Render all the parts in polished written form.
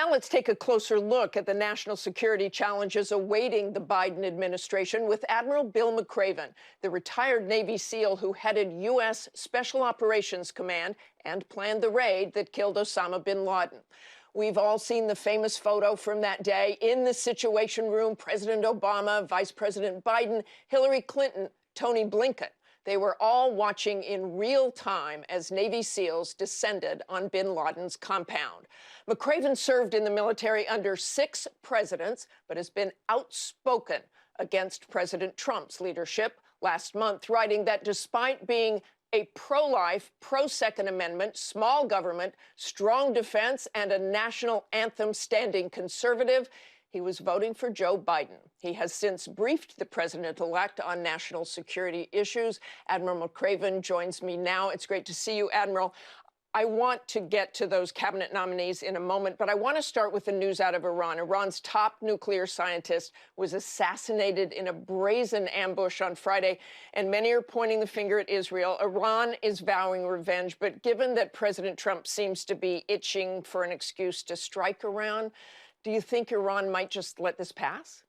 Now let's take a closer look at the national security challenges awaiting the Biden administration with Admiral Bill McRaven, the retired Navy SEAL who headed U.S. Special Operations Command and planned the raid that killed Osama bin Laden. We've all seen the famous photo from that day in the Situation Room. President Obama, Vice President Biden, Hillary Clinton, Tony Blinken. They were all watching in real time as Navy SEALs descended on bin Laden's compound. McRaven served in the military under 6 presidents, but has been outspoken against President Trump's leadership last month, writing that despite being a pro-life, pro-Second Amendment, small government, strong defense, and a national anthem standing conservative, he was voting for Joe Biden. He has since briefed the president-elect on national security issues. Admiral McRaven joins me now. It's great to see you, Admiral. I want to get to those cabinet nominees in a moment, but I want to start with the news out of Iran. Iran's top nuclear scientist was assassinated in a brazen ambush on Friday, and many are pointing the finger at Israel. Iran is vowing revenge, but given that President Trump seems to be itching for an excuse to strike Iran, do you think Iran might just let this pass?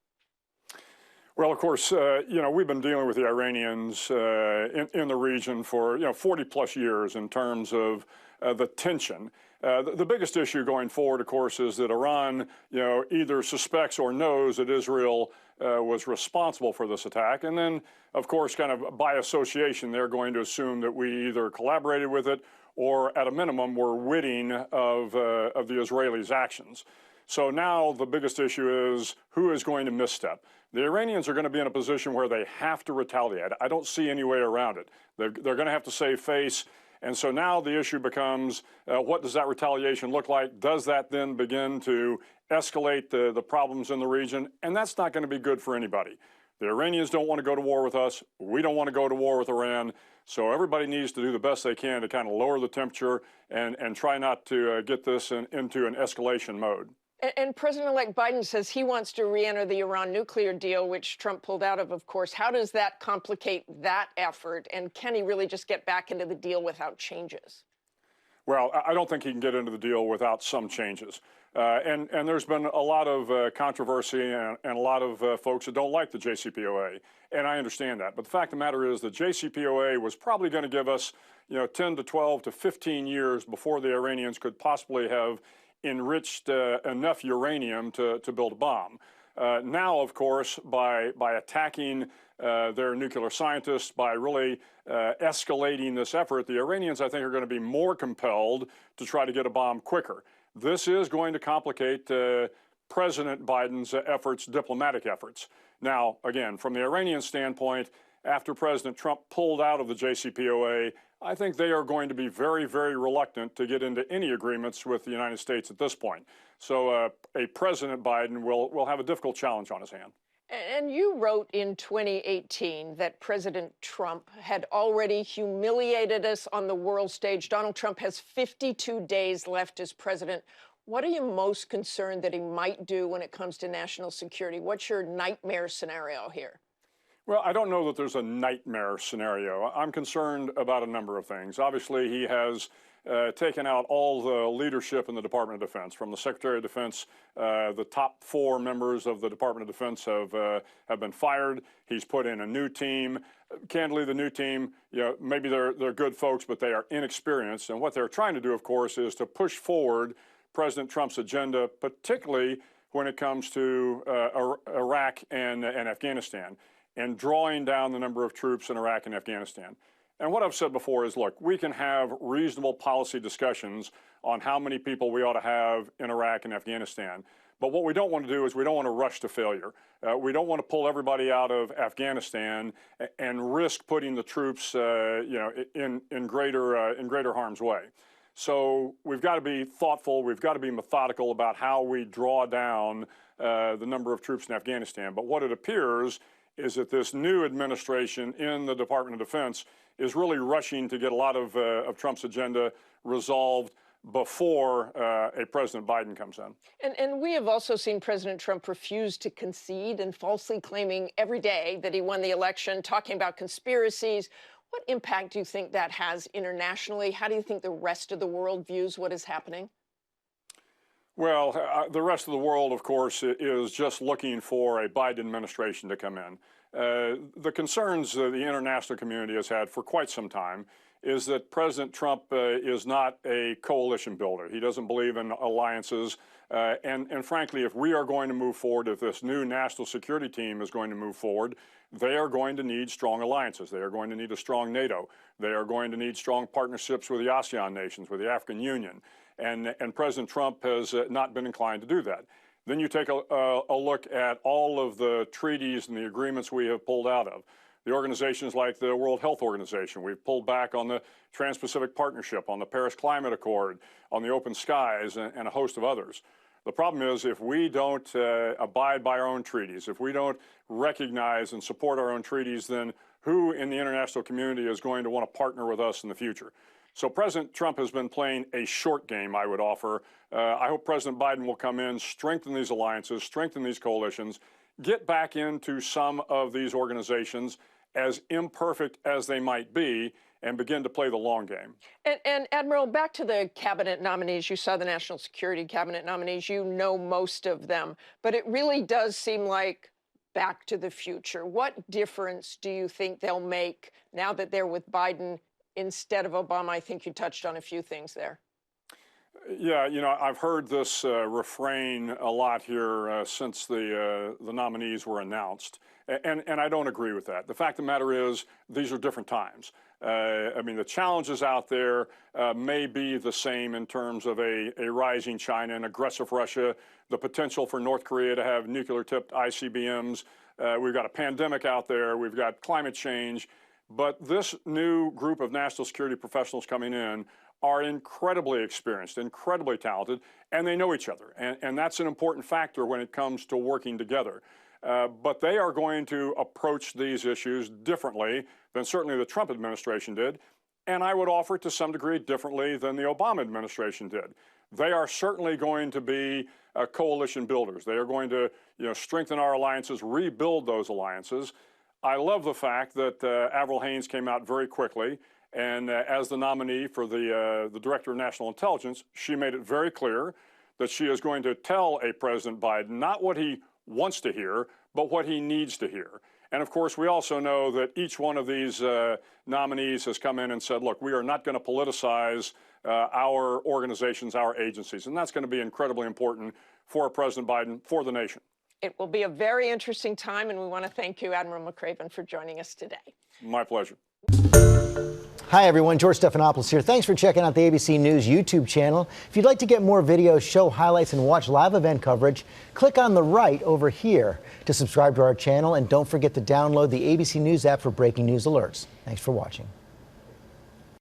Well, of course, we've been dealing with the Iranians in the region for, 40-plus years in terms of the tension. The biggest issue going forward, of course, is that Iran, either suspects or knows that Israel was responsible for this attack. And then, of course, kind of by association, they're going to assume that we either collaborated with it or, at a minimum, were witting of the Israelis' actions. So now the biggest issue is who is going to misstep. The Iranians are going to be in a position where they have to retaliate. I don't see any way around it. They're going to have to save face. And so now the issue becomes, what does that retaliation look like? Does that then begin to escalate the problems in the region? And that's not going to be good for anybody. The Iranians don't want to go to war with us. We don't want to go to war with Iran. So everybody needs to do the best they can to kind of lower the temperature and try not to get this into an escalation mode. And President-elect Biden says he wants to re-enter the Iran nuclear deal, which Trump pulled out of course. How does that complicate that effort? And can he really just get back into the deal without changes? Well, I don't think he can get into the deal without some changes. And there's been a lot of controversy and a lot of folks that don't like the JCPOA. And I understand that. But the fact of the matter is the JCPOA was probably going to give us, 10 to 12 to 15 years before the Iranians could possibly have enriched enough uranium to build a bomb. Now, of course, by attacking their nuclear scientists, by really escalating this effort, the Iranians, I think, are going to be more compelled to try to get a bomb quicker. This is going to complicate President Biden's efforts, diplomatic efforts. Now, again, from the Iranian standpoint, after President Trump pulled out of the JCPOA, I think they are going to be very, very reluctant to get into any agreements with the United States at this point. So a President Biden will have a difficult challenge on his hand. And you wrote in 2018 that President Trump had already humiliated us on the world stage. Donald Trump has 52 days left as president. What are you most concerned that he might do when it comes to national security? What's your nightmare scenario here? Well, I don't know that there's a nightmare scenario. I'm concerned about a number of things. Obviously, he has taken out all the leadership in the Department of Defense. From the Secretary of Defense, the top 4 members of the Department of Defense have been fired. He's put in a new team. Candidly, the new team, maybe they're good folks, but they are inexperienced. And what they're trying to do, of course, is to push forward President Trump's agenda, particularly when it comes to Iraq and Afghanistan, and drawing down the number of troops in Iraq and Afghanistan. And what I've said before is, look, we can have reasonable policy discussions on how many people we ought to have in Iraq and Afghanistan. But what we don't want to do is we don't want to rush to failure. We don't want to pull everybody out of Afghanistan and risk putting the troops, in greater harm's way. So we've got to be thoughtful. We've got to be methodical about how we draw down the number of troops in Afghanistan. But what it appears is that this new administration in the Department of Defense is really rushing to get a lot of Trump's agenda resolved before a President Biden comes in. And we have also seen President Trump refuse to concede and falsely claiming every day that he won the election, talking about conspiracies. What impact do you think that has internationally? How do you think the rest of the world views what is happening? Well, the rest of the world, of course, is just looking for a Biden administration to come in. The concerns the international community has had for quite some time is that President Trump is not a coalition builder. He doesn't believe in alliances. And frankly, if we are going to move forward, if this new national security team is going to move forward, they are going to need strong alliances. They are going to need a strong NATO. They are going to need strong partnerships with the ASEAN nations, with the African Union. And President Trump has not been inclined to do that. Then you take a look at all of the treaties and the agreements we have pulled out of. The organizations like the World Health Organization, we've pulled back on the Trans-Pacific Partnership, on the Paris Climate Accord, on the Open Skies, and a host of others. The problem is if we don't abide by our own treaties, if we don't recognize and support our own treaties, then who in the international community is going to want to partner with us in the future? So President Trump has been playing a short game, I would offer. I hope President Biden will come in, strengthen these alliances, strengthen these coalitions, get back into some of these organizations, as imperfect as they might be, and begin to play the long game. And Admiral, back to the cabinet nominees. You saw the national security cabinet nominees. You know most of them, but it really does seem like back to the future. What difference do you think they'll make now that they're with Biden instead of Obama? I think you touched on a few things there. Yeah, you know, I've heard this refrain a lot here since the nominees were announced, and I don't agree with that. The fact of the matter is, these are different times. I mean, the challenges out there may be the same in terms of a rising China, an aggressive Russia, the potential for North Korea to have nuclear-tipped ICBMs. We've got a pandemic out there. We've got climate change. But this new group of national security professionals coming in are incredibly experienced, incredibly talented, and they know each other. And that's an important factor when it comes to working together. But they are going to approach these issues differently than certainly the Trump administration did, and I would offer to some degree differently than the Obama administration did. They are certainly going to be coalition builders. They are going to, strengthen our alliances, rebuild those alliances. I love the fact that Avril Haines came out very quickly, and as the nominee for the Director of National Intelligence, she made it very clear that she is going to tell a President Biden not what he wants to hear, but what he needs to hear. And of course, we also know that each one of these nominees has come in and said, look, we are not going to politicize our organizations, our agencies. And that's going to be incredibly important for President Biden, for the nation. It will be a very interesting time, and we want to thank you, Admiral McRaven, for joining us today. My pleasure. Hi, everyone. George Stephanopoulos here. Thanks for checking out the ABC News YouTube channel. If you'd like to get more videos, show highlights, and watch live event coverage, click on the right over here to subscribe to our channel. And don't forget to download the ABC News app for breaking news alerts. Thanks for watching.